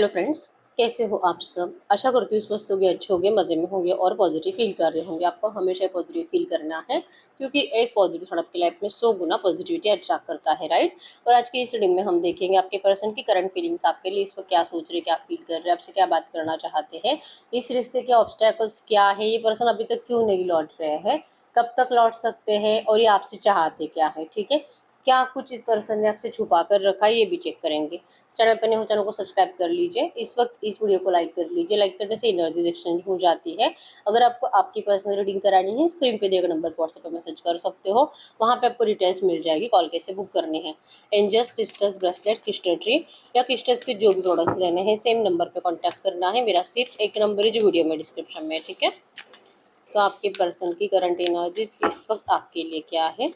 Hello friends, कैसे हो आप सब। आशा करती हूँ इस वक्त होंगे, अच्छे होंगे, मज़े में होंगे और पॉजिटिव फील कर रहे होंगे। आपको हमेशा पॉजिटिव फील करना है क्योंकि एक पॉजिटिव थॉट आपकी लाइफ में 100 गुना पॉजिटिविटी अट्रैक्ट करता है, राइट। और आज की इस रीडिंग में हम देखेंगे आपके पर्सन की करंट फीलिंग्स आपके लिए इस वक्त क्या सोच रहे, क्या फील कर रहे हैं, आपसे क्या बात करना चाहते हैं, इस रिश्ते के ऑब्स्टेकल्स क्या है, ये पर्सन अभी तक क्यों नहीं लौट रहे हैं, कब तक लौट सकते हैं और ये आपसे चाहते क्या है। ठीक है, क्या कुछ इस पर्सन ने आपसे छुपा कर रखा है, ये भी चेक करेंगे। चैनल पर नए हो चैनल को सब्सक्राइब कर लीजिए। इस वक्त इस वीडियो को लाइक कर लीजिए। लाइक करने से एनर्जीज एक्सचेंज हो जाती है। अगर आपको आपकी पर्सनल रीडिंग करानी है, स्क्रीन पे दिए गए नंबर पर व्हाट्सएप पर मैसेज कर सकते हो। वहाँ पे आपको डिटेल्स मिल जाएगी, कॉल कैसे बुक करनी है। Angels, crystals, bracelet, crystal tree या क्रिस्टल्स के जो भी प्रोडक्ट्स लेने हैं, सेम नंबर पर कॉन्टैक्ट करना है। मेरा सिर्फ एक नंबर है जो वीडियो में डिस्क्रिप्शन में है, ठीक है। तो आपके पर्सन की करंट एनर्जीज इस वक्त आपके लिए क्या है,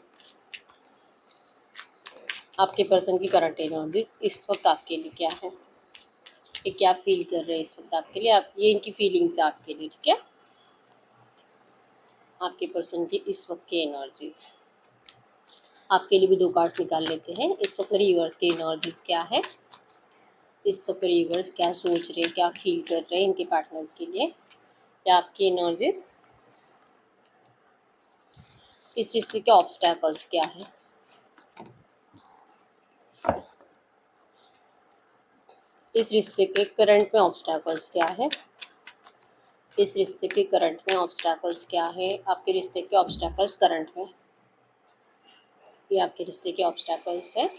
आपके पर्सन की करंट एनर्जीज इस वक्त आपके लिए क्या है, ये क्या फील कर रहे हैं इस वक्त आपके लिए, आप ये इनकी फीलिंग्स है आपके लिए, ठीक है। आपके पर्सन की इस वक्त की एनर्जीज आपके लिए भी दो कार्ड्स निकाल लेते हैं। इस वक्त मेरे यूवर्स की एनर्जीज क्या है, इस वक्त मेरे यूवर्स क्या सोच रहे हैं, क्या फील कर रहे हैं इनके पार्टनर के लिए, या आपकी एनर्जीज इस रिश्ते के ऑब्स्टैकल्स क्या है, इस रिश्ते के करंट में ऑब्स्टैकल्स क्या है, इस रिश्ते के करंट में ऑब्स्टैकल्स क्या है, आपके रिश्ते के ऑब्स्टैकल्स करंट में, ये आपके रिश्ते के ऑब्स्टैकल्स है।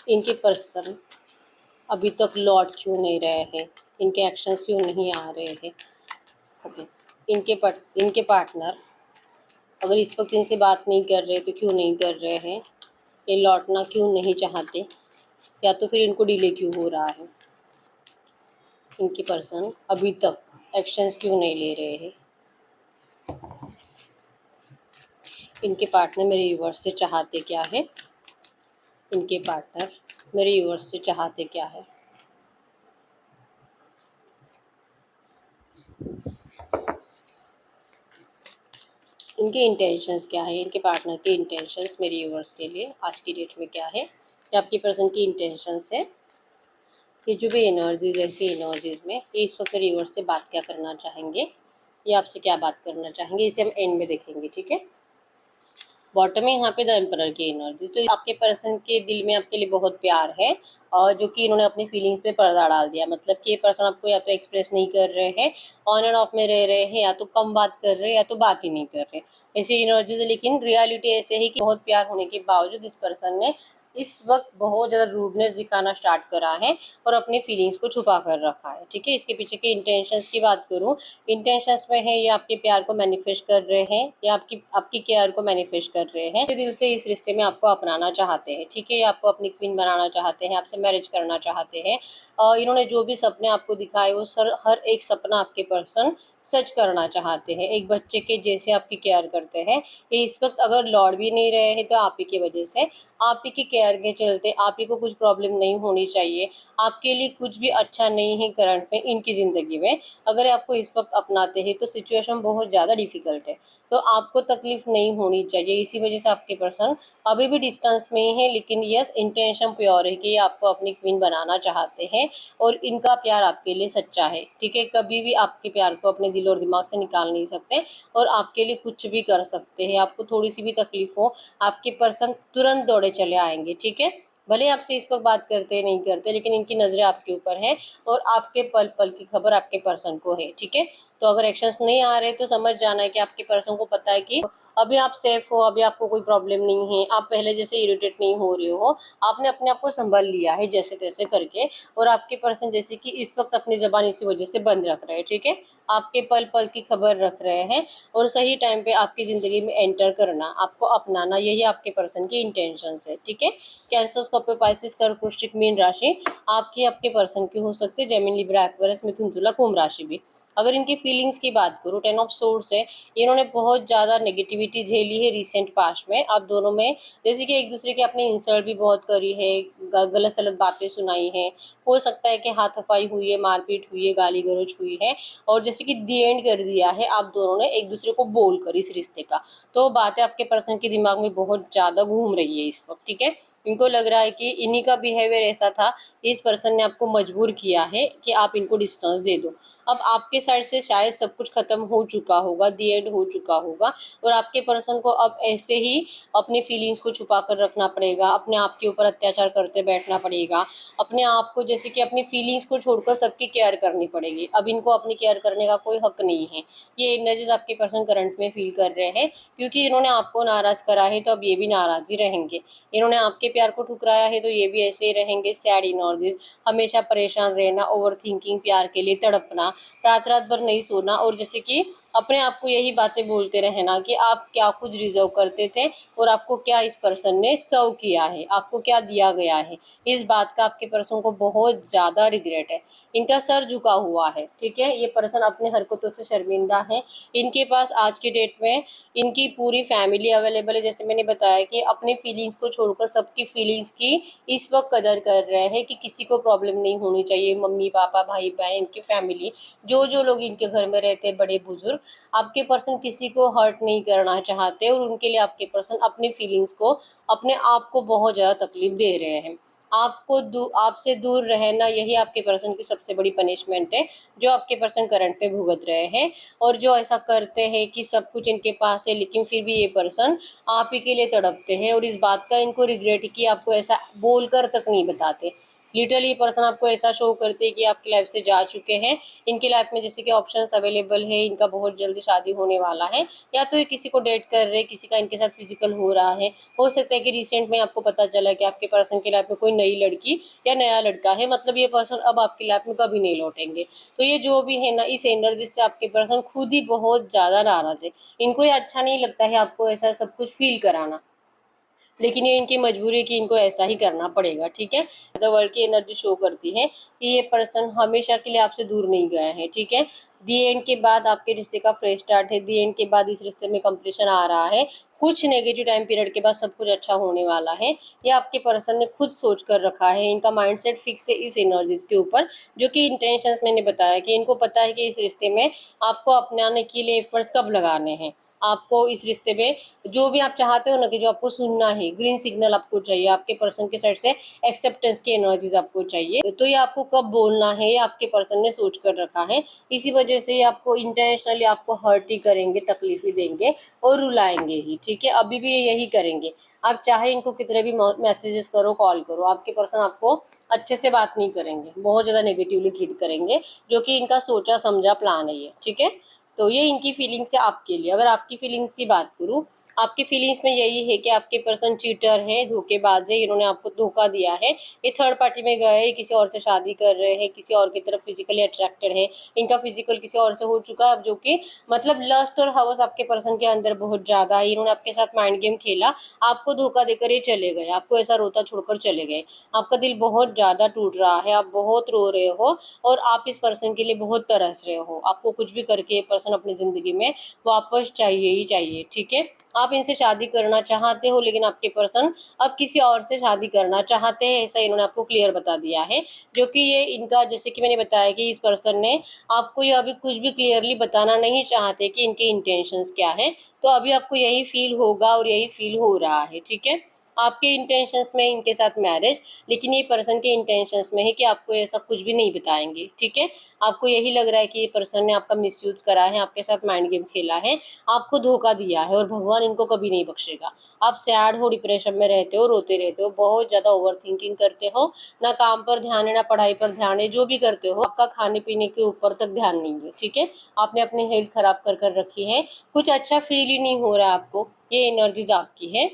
इनके पर्सन अभी तक लौट क्यों नहीं रहे हैं, इनके एक्शंस क्यों नहीं आ रहे हैं। ओके, इनके पार्टनर अगर इस वक्त इनसे बात नहीं कर रहे तो क्यों नहीं कर रहे हैं, ये लौटना क्यों नहीं चाहते, या तो फिर इनको डिले क्यों हो रहा है, इनके पर्सन अभी तक एक्शंस क्यों नहीं ले रहे हैं। इनके पार्टनर मेरे यूनिवर्स से चाहते क्या है, इनके पार्टनर मेरे यूनिवर्स से चाहते क्या है। इनके इंटेंशंस क्या है, इनके पार्टनर के इंटेंशंस मेरे यूनिवर्स के लिए आज की डेट में क्या है, या आपकी पर्सन की इंटेंशंस है। ये जो भी एनर्जीज ऐसी एनर्जीज में ये इस वक्त मेरे यूनिवर्स से बात क्या करना चाहेंगे, ये आपसे क्या बात करना चाहेंगे, इसे हम एंड में देखेंगे, ठीक है। बॉटम में यहाँ पे द एम्परर की एनर्जी, तो आपके पर्सन के दिल में आपके लिए बहुत प्यार है और जो कि इन्होंने अपनी फीलिंग्स पे पर्दा डाल दिया। मतलब कि ये पर्सन आपको या तो एक्सप्रेस नहीं कर रहे हैं, ऑन एंड ऑफ में रह रहे हैं, या तो कम बात कर रहे हैं या तो बात ही नहीं कर रहे, ऐसी एनर्जी है। लेकिन रियलिटी ऐसे है कि बहुत प्यार होने के बावजूद इस पर्सन ने इस वक्त बहुत ज़्यादा रूडनेस दिखाना स्टार्ट करा है और अपनी फीलिंग्स को छुपा कर रखा है, ठीक है। इसके पीछे के इंटेंशंस की बात करूं, इंटेंशंस में है ये आपके प्यार को मैनिफेस्ट कर रहे हैं या आपकी केयर को मैनिफेस्ट कर रहे हैं। दिल से इस रिश्ते में आपको अपनाना चाहते हैं, ठीक है। ये आपको अपनी क्वीन बनाना चाहते हैं, आपसे मैरिज करना चाहते हैं। इन्होंने जो भी सपने आपको दिखाए वो हर एक सपना आपके पर्सन सच करना चाहते हैं। एक बच्चे के जैसे आपकी केयर करते हैं। ये इस वक्त अगर लौट भी नहीं रहे हैं तो आप ही की वजह से, आप ही की केयर के चलते, आप ही को कुछ प्रॉब्लम नहीं होनी चाहिए। आपके लिए कुछ भी अच्छा नहीं है करंट में इनकी ज़िंदगी में। अगर आपको इस वक्त अपनाते हैं तो सिचुएशन बहुत ज़्यादा डिफिकल्ट है, तो आपको तकलीफ नहीं होनी चाहिए। इसी वजह से आपके पर्सन अभी भी डिस्टेंस में ही है, लेकिन यस इंटेंशन प्योर है कि ये आपको अपनी क्वीन बनाना चाहते हैं और इनका प्यार आपके लिए सच्चा है, ठीक है। कभी भी आपके प्यार को अपने दिल और दिमाग से निकाल नहीं सकते और आपके लिए कुछ भी कर सकते हैं। आपको थोड़ी सी भी तकलीफ हो, आपके पर्सन तुरंत दौड़े चले आएंगे, ठीक है। भले आपसे इस वक्त बात करते नहीं करते, लेकिन इनकी नज़रें आपके ऊपर है और आपके पल पल की खबर आपके पर्सन को है, ठीक है। तो अगर एक्शंस नहीं आ रहे तो समझ जाना है कि आपके पर्सन को पता है कि अभी आप सेफ हो, अभी आपको कोई प्रॉब्लम नहीं है, आप पहले जैसे इरिटेट नहीं हो रहे हो, आपने अपने आप को संभाल लिया है जैसे तैसे करके। और आपके पर्सन जैसे कि इस वक्त अपनी ज़बान इसी वजह से बंद रख रहे हैं, ठीक है। आपके पल पल की खबर रख रहे हैं और सही टाइम पे आपकी ज़िंदगी में एंटर करना, आपको अपनाना, यही आपके पर्सन की इंटेंशंस है, ठीक है। कैंसर, स्कॉर्पियो, पाइसेस, कर्क, वृश्चिक, मीन राशि आपके पर्सन की हो सकती है। जेमिनी, लिब्रा, एक्वेरियस, मिथुन, तुला, कुंभ राशि भी। अगर इनकी फीलिंग्स की बात करूँ, 10 ऑफ सोर्ड्स है। इन्होंने बहुत ज़्यादा नेगेटिविटी झेली है रिसेंट पास्ट में। आप दोनों में जैसे कि एक दूसरे की अपनी इंसल्ट भी बहुत करी है, गलत सलत बातें सुनाई है, हो सकता है कि हाथापाई हुई है, मारपीट हुई है, गाली गलौज हुई है, और जैसे कि दी एंड कर दिया है आप दोनों ने एक दूसरे को बोल कर इस रिश्ते का। तो बातें आपके पर्सन के दिमाग में बहुत ज़्यादा घूम रही है इस वक्त, ठीक है। इनको लग रहा है कि इन्हीं का बिहेवियर ऐसा था, इस पर्सन ने आपको मजबूर किया है कि आप इनको डिस्टेंस दे दो। अब आपके साइड से शायद सब कुछ खत्म हो चुका होगा, दी एंड हो चुका होगा, और आपके पर्सन को अब ऐसे ही अपनी फीलिंग्स को छुपा कर रखना पड़ेगा, अपने आप के ऊपर अत्याचार करते बैठना पड़ेगा, अपने आप को जैसे कि अपनी फीलिंग्स को छोड़कर सबकी केयर करनी पड़ेगी। अब इनको अपनी केयर करने का कोई हक नहीं है। ये एनर्जीज आपके पर्सन करंट में फील कर रहे हैं, क्योंकि इन्होंने आपको नाराज करा है तो अब ये भी नाराज ही रहेंगे। इन्होंने आपके प्यार को ठुकराया है तो ये भी ऐसे ही रहेंगे। सैड एनर्जीज, हमेशा परेशान रहना, ओवर थिंकिंग, प्यार के लिए तड़पना, रात रात भर नहीं सोना, और जैसे कि अपने आप को यही बातें बोलते रहना कि आप क्या कुछ डिजर्व करते थे और आपको क्या इस पर्सन ने सर्व किया है, आपको क्या दिया गया है। इस बात का आपके पर्सन को बहुत ज़्यादा रिग्रेट है। इनका सर झुका हुआ है, ठीक है। ये पर्सन अपने हरकतों से शर्मिंदा है। इनके पास आज की डेट में इनकी पूरी फैमिली अवेलेबल है। जैसे मैंने बताया कि अपनी फीलिंग्स को छोड़कर सबकी फीलिंग्स की इस वक्त कदर कर रहे हैं कि किसी को प्रॉब्लम नहीं होनी चाहिए। मम्मी पापा भाई बहन, इनकी फैमिली, जो जो लोग इनके घर में रहते हैं, बड़े बुजुर्ग, आपके पर्सन किसी को हर्ट नहीं करना चाहते, और उनके लिए आपके पर्सन अपनी फीलिंग्स को, अपने आप को बहुत ज़्यादा तकलीफ दे रहे हैं। आपसे दूर रहना, यही आपके पर्सन की सबसे बड़ी पनिशमेंट है जो आपके पर्सन करंट में भुगत रहे हैं। और जो ऐसा करते हैं कि सब कुछ इनके पास है लेकिन फिर भी ये पर्सन आप ही के लिए तड़पते हैं, और इस बात का इनको रिग्रेट कि आपको ऐसा बोलकर तक नहीं बताते। लिटरली पर्सन आपको ऐसा शो करते हैं कि आपकी लाइफ से जा चुके हैं। इनकी लाइफ में जैसे कि ऑप्शंस अवेलेबल है, इनका बहुत जल्दी शादी होने वाला है, या तो ये किसी को डेट कर रहे हैं, किसी का इनके साथ फिजिकल हो रहा है। हो सकता है कि रिसेंट में आपको पता चला कि आपके पर्सन की लाइफ में कोई नई लड़की या नया लड़का है, मतलब ये पर्सन अब आपकी लाइफ में कभी नहीं लौटेंगे। तो ये जो भी है ना, इस एनर्जी से आपके पर्सन खुद ही बहुत ज़्यादा नाराज है। इनको ये अच्छा नहीं लगता है आपको ऐसा सब कुछ फील कराना, लेकिन ये इनकी मजबूरी है कि इनको ऐसा ही करना पड़ेगा, ठीक है। द वर्ल्ड की एनर्जी शो करती है कि ये पर्सन हमेशा के लिए आपसे दूर नहीं गया है, ठीक है। दी एंड के बाद आपके रिश्ते का फ्रेश स्टार्ट है। दी एंड के बाद इस रिश्ते में कंप्लीशन आ रहा है। कुछ नेगेटिव टाइम पीरियड के बाद सब कुछ अच्छा होने वाला है। ये आपके पर्सन ने खुद सोच कर रखा है। इनका माइंडसेट फिक्स है इस एनर्जीज के ऊपर, जो कि इंटेंशंस मैंने बताया कि इनको पता है कि इस रिश्ते में आपको अपनाने के लिए एफर्ट्स कब लगाने हैं। आपको इस रिश्ते में जो भी आप चाहते हो ना, कि जो आपको सुनना है, ग्रीन सिग्नल आपको चाहिए, आपके पर्सन के साइड से एक्सेप्टेंस की एनर्जीज आपको चाहिए, तो ये आपको कब बोलना है ये आपके पर्सन ने सोच कर रखा है। इसी वजह से ये आपको इंटेंशनली आपको हर्ट ही करेंगे, तकलीफ ही देंगे और रुलाएंगे ही, ठीक है। अभी भी ये यही करेंगे। आप चाहे इनको कितने भी मैसेजेस करो, कॉल करो, आपके पर्सन आपको अच्छे से बात नहीं करेंगे, बहुत ज़्यादा नेगेटिवली ट्रीट करेंगे, जो कि इनका सोचा समझा प्लान है ये, ठीक है। तो ये इनकी फीलिंग्स है आपके लिए। अगर आपकी फीलिंग्स की बात करूँ, आपकी फीलिंग्स में यही है कि आपके पर्सन चीटर है, धोखेबाज है, इन्होंने आपको धोखा दिया है। ये थर्ड पार्टी में गए, किसी और से शादी कर रहे हैं, किसी और की तरफ फिजिकली अट्रैक्टेड है। इनका फिजिकल किसी और से हो चुका है अब, जो कि मतलब लस्ट और हवस आपके पर्सन के अंदर बहुत ज़्यादा है। इन्होंने आपके साथ माइंड गेम खेला, आपको धोखा देकर ये चले गए, आपको ऐसा रोता छोड़कर चले गए। आपका दिल बहुत ज़्यादा टूट रहा है, आप बहुत रो रहे हो, और आप इस पर्सन के लिए बहुत तरस रहे हो। आपको कुछ भी करके ये पर्सन अपनी ज़िंदगी में वापस चाहिए ही चाहिए, ठीक है। आप इनसे शादी करना चाहते हो, लेकिन आपके पर्सन अब किसी और से शादी करना चाहते हैं, ऐसा इन्होंने आपको क्लियर बता दिया है। जो कि ये इनका, जैसे कि मैंने बताया कि इस पर्सन ने आपको ये अभी कुछ भी क्लियरली बताना नहीं चाहते कि इनके इंटेंशंस क्या है। तो अभी आपको यही फील होगा और यही फील हो रहा है, ठीक है। आपके इंटेंशंस में इनके साथ मैरिज, लेकिन ये पर्सन के इंटेंशंस में है कि आपको ऐसा कुछ भी नहीं बताएंगे, ठीक है। आपको यही लग रहा है कि ये पर्सन ने आपका मिसयूज करा है, आपके साथ माइंड गेम खेला है, आपको धोखा दिया है, और भगवान इनको कभी नहीं बख्शेगा। आप सैड हो, डिप्रेशन में रहते हो, रोते रहते हो, बहुत ज़्यादा ओवर थिंकिंग करते हो, ना काम पर ध्यान है ना पढ़ाई पर ध्यान है। जो भी करते हो आपका खाने पीने के ऊपर तक ध्यान नहीं है, ठीक है। आपने अपनी हेल्थ खराब कर रखी है, कुछ अच्छा फील ही नहीं हो रहा है आपको। ये एनर्जीज आपकी है।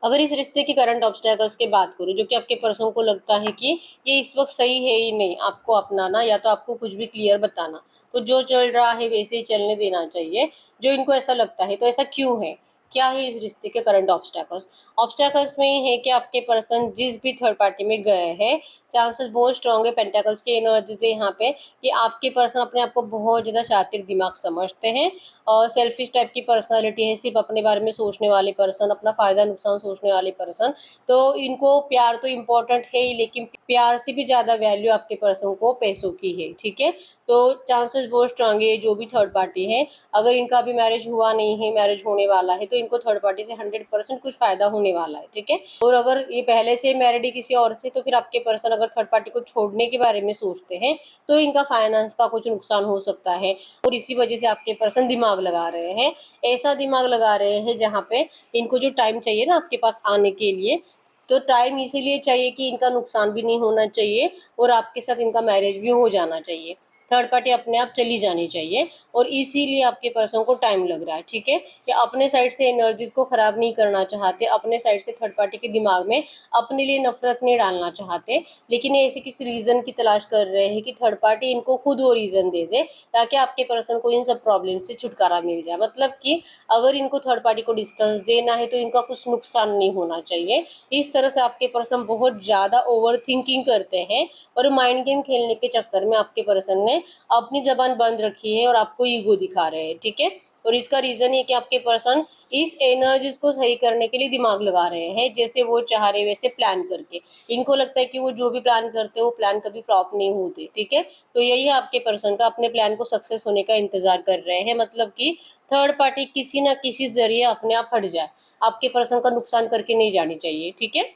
अगर इस रिश्ते की करंट ऑब्स्टेकल्स की बात करूँ, जो कि आपके पर्सन को लगता है कि ये इस वक्त सही है ही नहीं आपको अपनाना, या तो आपको कुछ भी क्लियर बताना, तो जो चल रहा है वैसे ही चलने देना चाहिए, जो इनको ऐसा लगता है। तो ऐसा क्यों है, क्या है इस रिश्ते के करंट ऑब्स्टेकल्स? ऑब्स्टेकल्स में ये है कि आपके पर्सन जिस भी थर्ड पार्टी में गए हैं, चांसेस बहुत स्ट्रॉन्ग है। पेंटाकल्स की एनर्जी से यहाँ पे कि आपके पर्सन अपने आप को बहुत ज़्यादा शातिर दिमाग समझते हैं और सेल्फिश टाइप की पर्सनालिटी है, सिर्फ अपने बारे में सोचने वाले पर्सन, अपना फ़ायदा नुकसान सोचने वाले पर्सन। तो इनको प्यार तो इम्पोर्टेंट है ही, लेकिन प्यार से भी ज़्यादा वैल्यू आपके पर्सन को पैसों की है, ठीक है। तो चांसेस बहुत स्ट्रांग है जो भी थर्ड पार्टी है, अगर इनका अभी मैरिज हुआ नहीं है, मैरिज होने वाला है, तो इनको थर्ड पार्टी से 100% कुछ फायदा होने वाला है, ठीक है। और अगर ये पहले से मैरिड है किसी और से, तो फिर आपके पर्सन अगर थर्ड पार्टी को छोड़ने के बारे में सोचते हैं तो इनका फाइनेंस का कुछ नुकसान हो सकता है। और इसी वजह से आपके पर्सन दिमाग लगा रहे हैं, ऐसा दिमाग लगा रहे हैं जहाँ पे इनको जो टाइम चाहिए ना आपके पास आने के लिए, तो टाइम इसीलिए चाहिए कि इनका नुकसान भी नहीं होना चाहिए और आपके साथ इनका मैरिज भी हो जाना चाहिए, थर्ड पार्टी अपने आप चली जानी चाहिए। और इसीलिए आपके पर्सन को टाइम लग रहा है, ठीक है। कि अपने साइड से एनर्जीज को खराब नहीं करना चाहते, अपने साइड से थर्ड पार्टी के दिमाग में अपने लिए नफरत नहीं डालना चाहते, लेकिन ये ऐसे किसी रीजन की तलाश कर रहे हैं कि थर्ड पार्टी इनको खुद वो रीजन दे दे, ताकि आपके पर्सन को इन सब प्रॉब्लम से छुटकारा मिल जाए। मतलब कि अगर इनको थर्ड पार्टी को डिस्टेंस देना है तो इनका कुछ नुकसान नहीं होना चाहिए। इस तरह से आपके पर्सन बहुत ज़्यादा ओवर थिंकिंग करते हैं और माइंड गेम खेलने के चक्कर में आपके पर्सन ने अपनी जबान बंद रखी है और आपको ईगो दिखा रहे हैं, ठीक है। और इसका रीजन ये कि आपके पर्सन इस एनर्जीज को सही करने के लिए दिमाग लगा रहे हैं, जैसे वो चाह रहे वैसे प्लान करके। इनको लगता है कि वो जो भी प्लान करते हैं वो प्लान कभी फ्लॉप नहीं होते, ठीक है। तो यही है आपके पर्सन का, अपने प्लान को सक्सेस होने का इंतजार कर रहे हैं, मतलब कि थर्ड पार्टी किसी ना किसी जरिए अपने आप हट जाए, आपके पर्सन का नुकसान करके नहीं जानी चाहिए, ठीक है।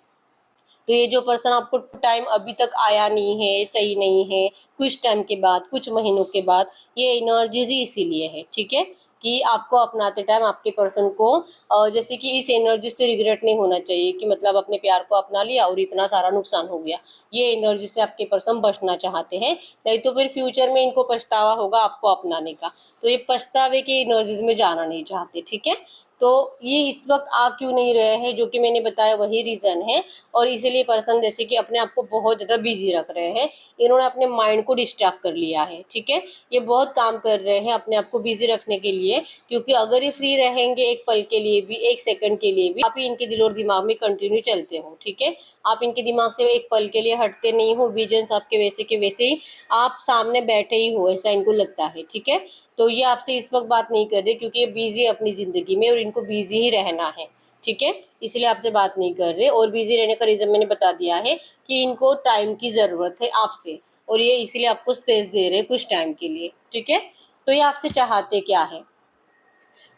तो ये जो पर्सन आपको टाइम अभी तक आया नहीं है, सही नहीं है, कुछ टाइम के बाद, कुछ महीनों के बाद, ये एनर्जीज ही इसीलिए है, ठीक है। कि आपको अपनाते टाइम आपके पर्सन को जैसे कि इस एनर्जी से रिग्रेट नहीं होना चाहिए कि मतलब अपने प्यार को अपना लिया और इतना सारा नुकसान हो गया। ये एनर्जी से आपके पर्सन बचना चाहते हैं, नहीं तो फिर फ्यूचर में इनको पछतावा होगा आपको अपनाने का। तो ये पछतावे के एनर्जीज में जाना नहीं चाहते, ठीक है। तो ये इस वक्त आ क्यों नहीं रहे हैं, जो कि मैंने बताया वही रीज़न है। और इसीलिए पर्सन जैसे कि अपने आप को बहुत ज़्यादा बिजी रख रहे हैं, इन्होंने अपने माइंड को डिस्ट्रैक्ट कर लिया है, ठीक है। ये बहुत काम कर रहे हैं अपने आप को बिजी रखने के लिए, क्योंकि अगर ये फ्री रहेंगे एक पल के लिए भी, एक सेकंड के लिए भी, आप ही इनके दिल और दिमाग में कंटिन्यू चलते हो, ठीक है। आप इनके दिमाग से एक पल के लिए हटते नहीं हो, विजन्स आपके वैसे के वैसे ही आप सामने बैठे ही हो, ऐसा इनको लगता है, ठीक है। तो ये आपसे इस वक्त बात नहीं कर रहे क्योंकि ये बिजी अपनी ज़िंदगी में और इनको बिजी ही रहना है, ठीक है। इसलिए आपसे बात नहीं कर रहे। और बिजी रहने का रीज़न मैंने बता दिया है कि इनको टाइम की ज़रूरत है आपसे, और ये इसलिए आपको स्पेस दे रहे हैं कुछ टाइम के लिए, ठीक है। तो ये आपसे चाहते क्या है,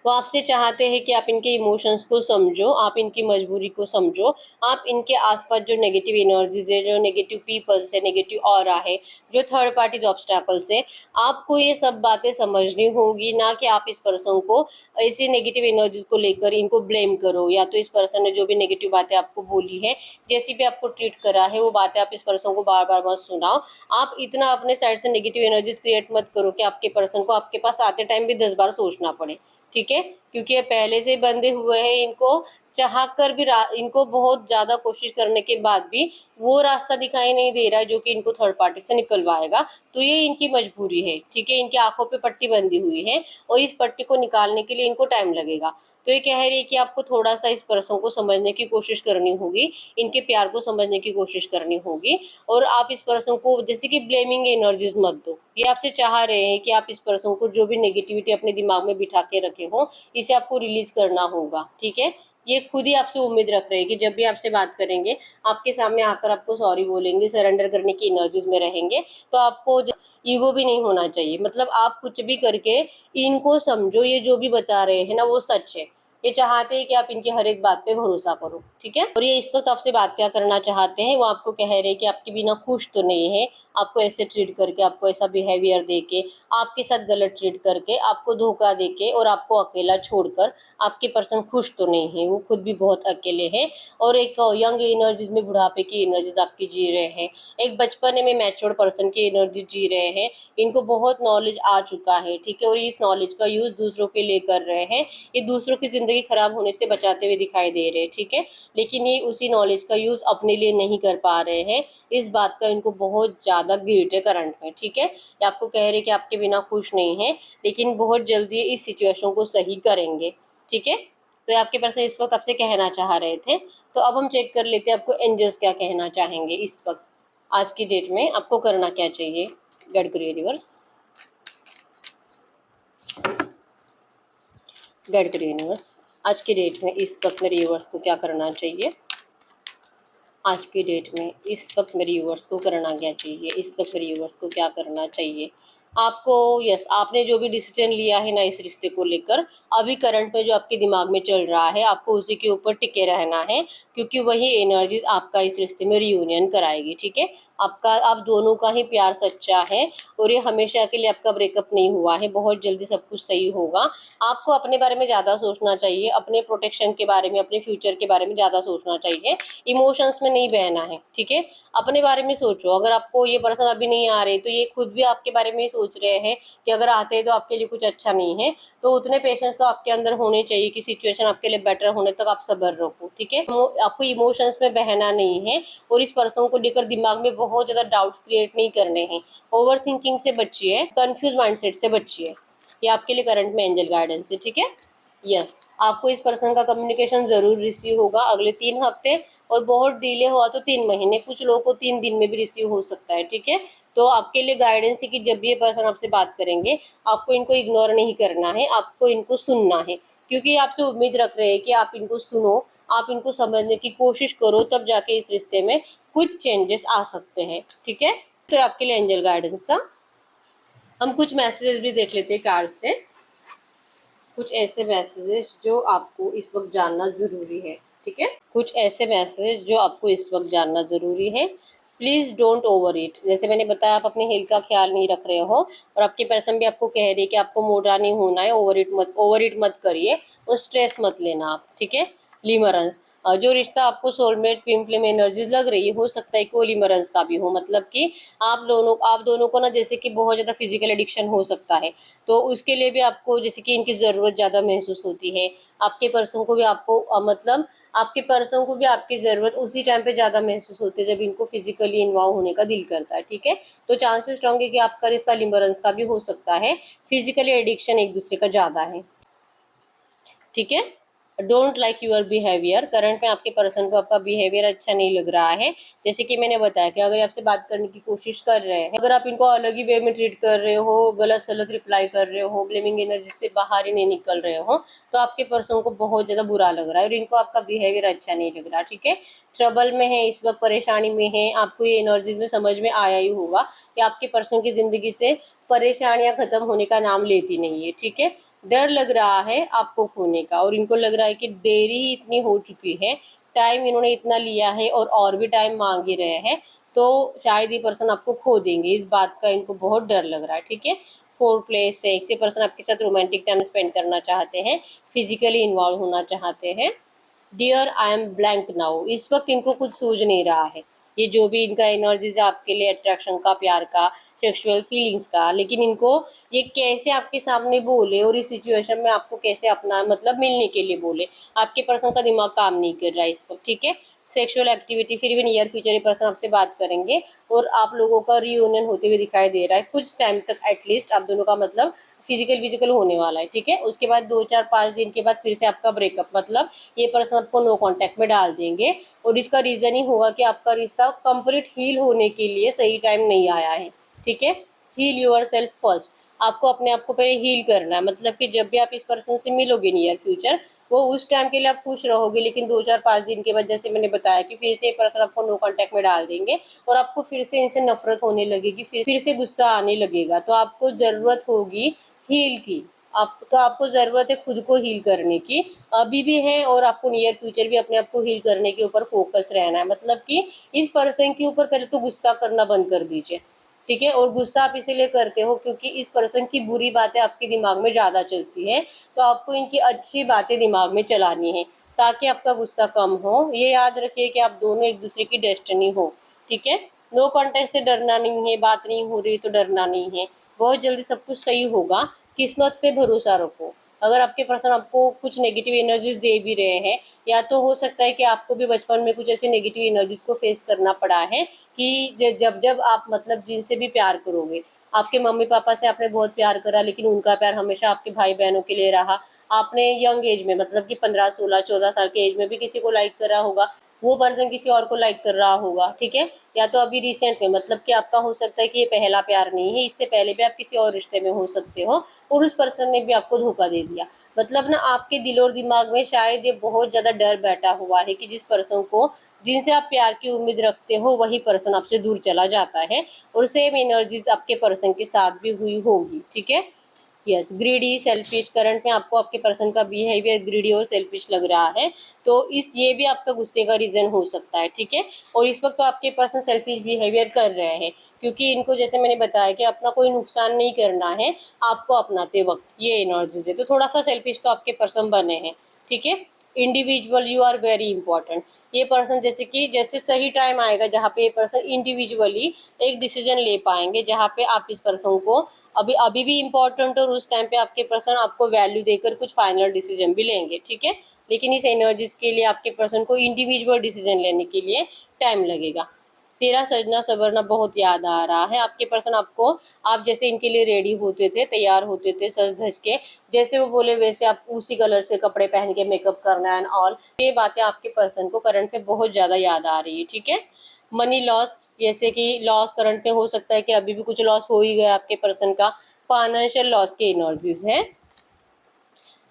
वो आपसे चाहते हैं कि आप इनके इमोशंस को समझो, आप इनकी मजबूरी को समझो, आप इनके आसपास जो नेगेटिव एनर्जीज है, जो नेगेटिव पीपल्स है, नेगेटिव ऑरा है, जो थर्ड पार्टीज ऑब्स्टैकल्स है, आपको ये सब बातें समझनी होगी। ना कि आप इस पर्सन को ऐसी नेगेटिव एनर्जीज को लेकर इनको ब्लेम करो, या तो इस पर्सन ने जो भी नेगेटिव बातें आपको बोली है, जैसी भी आपको ट्रीट करा है, वो बातें आप इस पर्सन को बार बार मत सुनाओ। आप इतना अपने साइड से नेगेटिव एनर्जीज क्रिएट मत करो कि आपके पर्सन को आपके पास आते टाइम भी 10 बार सोचना पड़े, ठीक है। क्योंकि ये पहले से बंधे हुए हैं, इनको चाह कर भी इनको बहुत ज़्यादा कोशिश करने के बाद भी वो रास्ता दिखाई नहीं दे रहा है जो कि इनको थर्ड पार्टी से निकलवाएगा। तो ये इनकी मजबूरी है, ठीक है। इनकी आंखों पे पट्टी बंधी हुई है और इस पट्टी को निकालने के लिए इनको टाइम लगेगा। तो ये कह रही है कि आपको थोड़ा सा इस पर्सन को समझने की कोशिश करनी होगी, इनके प्यार को समझने की कोशिश करनी होगी। और आप इस पर्सन को जैसे कि ब्लेमिंग एनर्जीज मत दो। ये आपसे चाह रहे हैं कि आप इस पर्सन को जो भी नेगेटिविटी अपने दिमाग में बिठा के रखे हो, इसे आपको रिलीज करना होगा, ठीक है। ये खुद ही आपसे उम्मीद रख रहे हैं कि जब भी आपसे बात करेंगे, आपके सामने आकर आपको सॉरी बोलेंगे, सरेंडर करने की एनर्जीज में रहेंगे। तो आपको ईगो भी नहीं होना चाहिए, मतलब आप कुछ भी करके इनको समझो, ये जो भी बता रहे हैं ना वो सच है। ये चाहते हैं कि आप इनकी हर एक बात पे भरोसा करो, ठीक है। और ये इस वक्त आपसे बात क्या करना चाहते हैं, वो आपको कह रहे हैं कि आपके बिना खुश तो नहीं है, आपको ऐसे ट्रीट करके, आपको ऐसा बिहेवियर देके, आपके साथ गलत ट्रीट करके, आपको धोखा देके और आपको अकेला छोड़कर आपके पर्सन खुश तो नहीं है, वो खुद भी बहुत अकेले हैं। और एक यंग एनर्जीज में बुढ़ापे की एनर्जीज आपकी जी रहे हैं, एक बचपने में मैच्योर पर्सन की एनर्जी जी रहे हैं। इनको बहुत नॉलेज आ चुका है, ठीक है। और इस नॉलेज का यूज़ दूसरों के लिए कर रहे हैं, ये दूसरों की ज़िंदगी खराब होने से बचाते हुए दिखाई दे रहे हैं, ठीक है। लेकिन ये उसी नॉलेज का यूज़ अपने लिए नहीं कर पा रहे हैं, इस बात का इनको बहुत ज़्यादा गिल्ट है करंट में, ठीक है। ये आपको कह रहे हैं कि आपके बिना खुश नहीं है, लेकिन बहुत जल्दी इस सिचुएशन को सही करेंगे, ठीक है। तो ये आपके पर्सन इस वक्त आपसे कहना चाह रहे थे। तो अब हम चेक कर लेते हैं आपको एंजल्स क्या कहना चाहेंगे इस वक्त। आज की डेट में आपको करना क्या चाहिए। Get career universe, get career universe, आज की डेट में इस वक्त मेरे यूनिवर्स को क्या करना चाहिए। आज की डेट में इस वक्त मेरे यूवर्स को करना क्या चाहिए, इस वक्त मेरे यूवर्स को क्या करना चाहिए। आपको यस, आपने जो भी डिसीजन लिया है ना इस रिश्ते को लेकर, अभी करंट में जो आपके दिमाग में चल रहा है, आपको उसी के ऊपर टिके रहना है, क्योंकि वही एनर्जीज आपका इस रिश्ते में रियूनियन कराएगी। ठीक है, आपका आप दोनों का ही प्यार सच्चा है और ये हमेशा के लिए आपका ब्रेकअप नहीं हुआ है, बहुत जल्दी सब कुछ सही होगा। आपको अपने बारे में ज़्यादा सोचना चाहिए, अपने प्रोटेक्शन के बारे में, अपने फ्यूचर के बारे में ज़्यादा सोचना चाहिए, इमोशंस में नहीं बहना है। ठीक है, अपने बारे में सोचो। अगर आपको ये पर्सन अभी नहीं आ रहे तो ये खुद भी आपके बारे में ही सोच रहे हैं कि अगर आते हैं तो आपके लिए कुछ अच्छा नहीं है, तो उतने पेशेंस तो आपके अंदर होने चाहिए कि सिचुएशन आपके लिए बेटर होने तक आप सब्र रखो। ठीक है, आपको इमोशंस में बहना नहीं है और इस पर्सन को लेकर दिमाग में बहुत ज़्यादा डाउट्स क्रिएट नहीं करने हैं। ओवर थिंकिंग से बचिए, कंफ्यूज माइंडसेट से बचिए। ये आपके लिए करंट में एंजल गाइडेंस है। ठीक है, यस, आपको इस पर्सन का कम्युनिकेशन ज़रूर रिसीव होगा अगले 3 हफ्ते, और बहुत डिले हुआ तो 3 महीने, कुछ लोगों को 3 दिन में भी रिसीव हो सकता है। ठीक है, तो आपके लिए गाइडेंस है कि जब भी ये पर्सन आपसे बात करेंगे, आपको इनको इग्नोर नहीं करना है, आपको इनको सुनना है, क्योंकि आपसे उम्मीद रख रहे हैं कि आप इनको सुनो, आप इनको समझने की कोशिश करो, तब जाके इस रिश्ते में कुछ चेंजेस आ सकते हैं। ठीक है, तो आपके लिए एंजल गाइडेंस था। हम कुछ मैसेजेस भी देख लेते हैं कार्ड से, कुछ ऐसे मैसेजेस जो आपको इस वक्त जानना ज़रूरी है। ठीक है, कुछ ऐसे मैसेज जो आपको इस वक्त जानना ज़रूरी है। प्लीज़ डोंट ओवर इट, जैसे मैंने बताया, आप अपने हेल्थ का ख्याल नहीं रख रहे हो और आपके पर्सन भी आपको कह रही है कि आपको मोटा नहीं होना है, ओवर इट मत करिए और स्ट्रेस मत लेना आप। ठीक है, लिमरंस, जो रिश्ता आपको सोलमेट ट्विन फ्लेम एनर्जीज लग रही है, हो सकता है कि वो लिमरंस का भी हो, मतलब कि आप दोनों को ना जैसे कि बहुत ज़्यादा फिजिकल एडिक्शन हो सकता है, तो उसके लिए भी आपको जैसे कि इनकी ज़रूरत ज़्यादा महसूस होती है। आपके पर्सन को भी आपको मतलब आपके पर्सन को भी आपकी ज़रूरत उसी टाइम पे ज़्यादा महसूस होती है जब इनको फिजिकली इन्वॉल्व होने का दिल करता है। ठीक है, तो चांसेस स्ट्रॉन्ग है कि आपका रिश्ता लिमरंस का भी हो सकता है, फिजिकली एडिक्शन एक दूसरे का ज़्यादा है। ठीक है, don't like your behaviour, current में आपके पर्सन को आपका बिहेवियर अच्छा नहीं लग रहा है। जैसे कि मैंने बताया कि अगर आपसे बात करने की कोशिश कर रहे हैं, अगर आप इनको अलग ही वे में ट्रीट कर रहे हो, गलत सलत रिप्लाई कर रहे हो, ब्लेमिंग एनर्जी से बाहर ही नहीं निकल रहे हो, तो आपके पर्सन को बहुत ज़्यादा बुरा लग रहा है और इनको आपका बिहेवियर अच्छा नहीं लग रहा। ठीक है, ट्रबल में है इस वक्त, परेशानी में है, आपको ये एनर्जीज में समझ में आया ही होगा कि आपके पर्सन की ज़िंदगी से परेशानियाँ ख़त्म होने का नाम लेती नहीं है। ठीक है, डर लग रहा है आपको खोने का और इनको लग रहा है कि देरी ही इतनी हो चुकी है, टाइम इन्होंने इतना लिया है और भी टाइम मांग ही रहे हैं, तो शायद ये पर्सन आपको खो देंगे, इस बात का इनको बहुत डर लग रहा है। ठीक है, 4 प्ले 6, ये पर्सन आपके साथ रोमांटिक टाइम स्पेंड करना चाहते हैं, फिजिकली इन्वॉल्व होना चाहते हैं। Dear I am blank now, इस वक्त इनको कुछ सूझ नहीं रहा है, ये जो भी इनका एनर्जीज आपके लिए, अट्रैक्शन का, प्यार का, सेक्सुअल फीलिंग्स का, लेकिन इनको ये कैसे आपके सामने बोले और इस सिचुएशन में आपको कैसे अपना मतलब मिलने के लिए बोले, आपके पर्सन का दिमाग काम नहीं कर रहा है इस वक्त। ठीक है, सेक्सुअल एक्टिविटी, फिर भी नियर फ्यूचर ये पर्सन आपसे बात करेंगे और आप लोगों का रियूनियन होते हुए दिखाई दे रहा है, कुछ टाइम तक एटलीस्ट आप दोनों का मतलब फिजिकल होने वाला है। ठीक है, उसके बाद 2 4 5 दिन के बाद फिर से आपका ब्रेकअप, मतलब ये पर्सन आपको नो कांटेक्ट में डाल देंगे और इसका रीज़न ही होगा कि आपका रिश्ता कंप्लीट हील होने के लिए सही टाइम नहीं आया है। ठीक है, हील योर सेल्फ फर्स्ट, आपको अपने आप को पहले हील करना है, मतलब कि जब भी आप इस पर्सन से मिलोगे नियर फ्यूचर, वो उस टाइम के लिए आप खुश रहोगे, लेकिन 2 4 5 दिन के बाद जैसे मैंने बताया कि फिर से ये पर्सन आपको नो कांटेक्ट में डाल देंगे और आपको फिर से इनसे नफरत होने लगेगी, फिर से गुस्सा आने लगेगा, तो आपको ज़रूरत होगी हील की। आपको ज़रूरत है खुद को हील करने की, अभी भी है, और आपको नियर फ्यूचर भी अपने आप को हील करने के ऊपर फोकस रहना है, मतलब कि इस पर्सन के ऊपर पहले तो गुस्सा करना बंद कर दीजिए। ठीक है, और गुस्सा आप इसीलिए करते हो क्योंकि इस पर्सन की बुरी बातें आपके दिमाग में ज़्यादा चलती है, तो आपको इनकी अच्छी बातें दिमाग में चलानी है ताकि आपका गुस्सा कम हो। ये याद रखिए कि आप दोनों एक दूसरे की डेस्टिनी हो। ठीक है, नो कॉन्टेक्ट से डरना नहीं है, बात नहीं हो रही तो डरना नहीं है, बहुत जल्दी सब कुछ सही होगा, किस्मत पे भरोसा रखो। अगर आपके पर्सन आपको कुछ नेगेटिव एनर्जीज दे भी रहे हैं, या तो हो सकता है कि आपको भी बचपन में कुछ ऐसे नेगेटिव एनर्जीज को फेस करना पड़ा है कि जब जब आप मतलब जिनसे भी प्यार करोगे, आपके मम्मी पापा से आपने बहुत प्यार करा, लेकिन उनका प्यार हमेशा आपके भाई बहनों के लिए रहा। आपने यंग एज में, मतलब कि 15 16 14 साल के एज में भी किसी को लाइक करा होगा, वो पर्सन किसी और को लाइक कर रहा होगा, ठीक है। या तो अभी रिसेंट में, मतलब कि आपका हो सकता है कि ये पहला प्यार नहीं है, इससे पहले भी आप किसी और रिश्ते में हो सकते हो और उस पर्सन ने भी आपको धोखा दे दिया। मतलब ना आपके दिल और दिमाग में शायद ये बहुत ज़्यादा डर बैठा हुआ है कि जिस पर्सन को, जिनसे आप प्यार की उम्मीद रखते हो, वही पर्सन आपसे दूर चला जाता है। और सेम एनर्जीज आपके पर्सन के साथ भी हुई होगी, ठीक है। यस, ग्रीडी, सेल्फिश, करंट में आपको आपके पर्सन का बिहेवियर ग्रीडी और सेल्फिश लग रहा है, तो इस ये भी आपका गुस्से का रीज़न हो सकता है, ठीक है। और इस वक्त तो आपके पर्सन सेल्फिश बिहेवियर कर रहे हैं क्योंकि इनको, जैसे मैंने बताया कि अपना कोई नुकसान नहीं करना है आपको अपनाते वक्त, ये एनर्जीज है, तो थोड़ा सा सेल्फिश तो आपके पर्सन बने हैं, ठीक है। Individual, you are very important. ये पर्सन जैसे सही टाइम आएगा जहाँ पे ये पर्सन इंडिविजुअली एक डिसीजन ले पाएंगे, जहाँ पे आप इस पर्सन को अभी अभी भी इम्पोर्टेंट, और उस टाइम पे आपके पर्सन आपको वैल्यू देकर कुछ फाइनल डिसीजन भी लेंगे, ठीक है। लेकिन इस एनर्जीज के लिए आपके पर्सन को इंडिविजुअल डिसीजन लेने के लिए टाइम लगेगा। तेरा सजना सवरना बहुत याद आ रहा है। आपके पर्सन आपको, आप जैसे इनके लिए रेडी होते थे, तैयार होते थे सज धज के, जैसे वो बोले वैसे आप उसी कलर्स के कपड़े पहन के मेकअप करना एंड ऑल, ये बातें आपके पर्सन को करंट पे बहुत ज़्यादा याद आ रही है, ठीक है। मनी लॉस, जैसे कि लॉस करंट में हो सकता है कि अभी भी कुछ लॉस हो ही गया आपके पर्सन का। फाइनेंशियल लॉस की एनर्जीज है,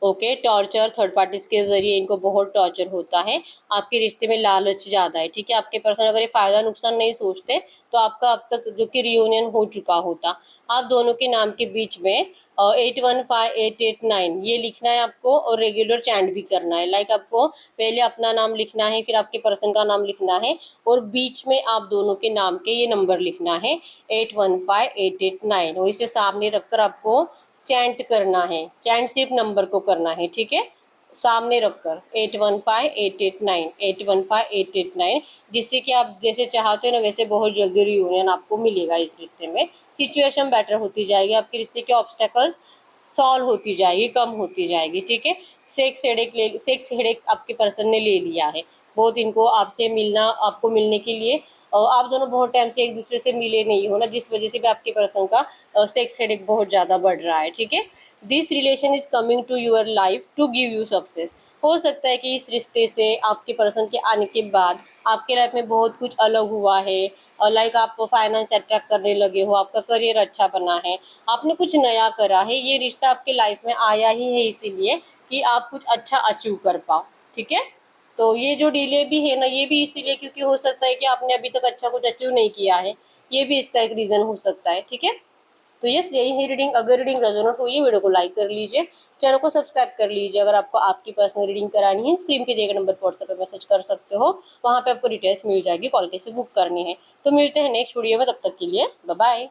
ओके। टॉर्चर, थर्ड पार्टीज के जरिए इनको बहुत टॉर्चर होता है। आपके रिश्ते में लालच ज़्यादा है, ठीक है। आपके पर्सन अगर ये फ़ायदा नुकसान नहीं सोचते तो आपका अब तक जो कि रियूनियन हो चुका होता। आप दोनों के नाम के बीच में 815889 ये लिखना है आपको, और रेगुलर चैंट भी करना है। लाइक आपको पहले अपना नाम लिखना है, फिर आपके पर्सन का नाम लिखना है, और बीच में आप दोनों के नाम के ये नंबर लिखना है 815889, और इसे सामने रखकर आपको चैंट करना है। चैंट सिर्फ नंबर को करना है, ठीक है, सामने रखकर 815889 815889, जिससे कि आप जैसे चाहते हो ना वैसे बहुत जल्दी रियूनियन आपको मिलेगा इस रिश्ते में। सिचुएशन बेटर होती जाएगी, आपके रिश्ते के ऑब्स्टेकल्स सॉल्व होती जाएगी, कम होती जाएगी, ठीक है। सेक्स हेडेक आपके पर्सन ने ले लिया है बहुत, इनको आपसे मिलना, आपको मिलने के लिए, और आप दोनों बहुत टाइम से एक दूसरे से मिले नहीं हो ना, जिस वजह से भी आपके पर्सन का सेक्स हेडेक बहुत ज़्यादा बढ़ रहा है, ठीक है। This relation is coming to your life to give you success. हो सकता है कि इस रिश्ते से आपके पर्सन के आने के बाद आपके लाइफ में बहुत कुछ अलग हुआ है, और लाइक आप फाइनेंस अट्रैक्ट करने लगे हो, आपका करियर अच्छा बना है, आपने कुछ नया करा है। ये रिश्ता आपके लाइफ में आया ही है इसीलिए कि आप कुछ अच्छा अचीव कर पाओ, ठीक है। तो ये जो डिले भी है ना, ये भी इसीलिए क्योंकि हो सकता है कि आपने अभी तक अच्छा कुछ अचीव नहीं किया है, ये भी इसका एक रीज़न हो सकता है, ठीक है। तो यस, यही है रीडिंग। अगर रीडिंग रेजोनेट हुई है, वीडियो को लाइक कर लीजिए, चैनल को सब्सक्राइब कर लीजिए। अगर आपको आपकी पर्सनल रीडिंग करानी है, स्क्रीन पे दिए गए नंबर पर व्हाट्सएप पे मैसेज कर सकते हो, वहाँ पे आपको डिटेल्स मिल जाएगी, कॉल कैसे बुक करनी है। तो मिलते हैं नेक्स्ट वीडियो में, तब तक के लिए बाय बाय।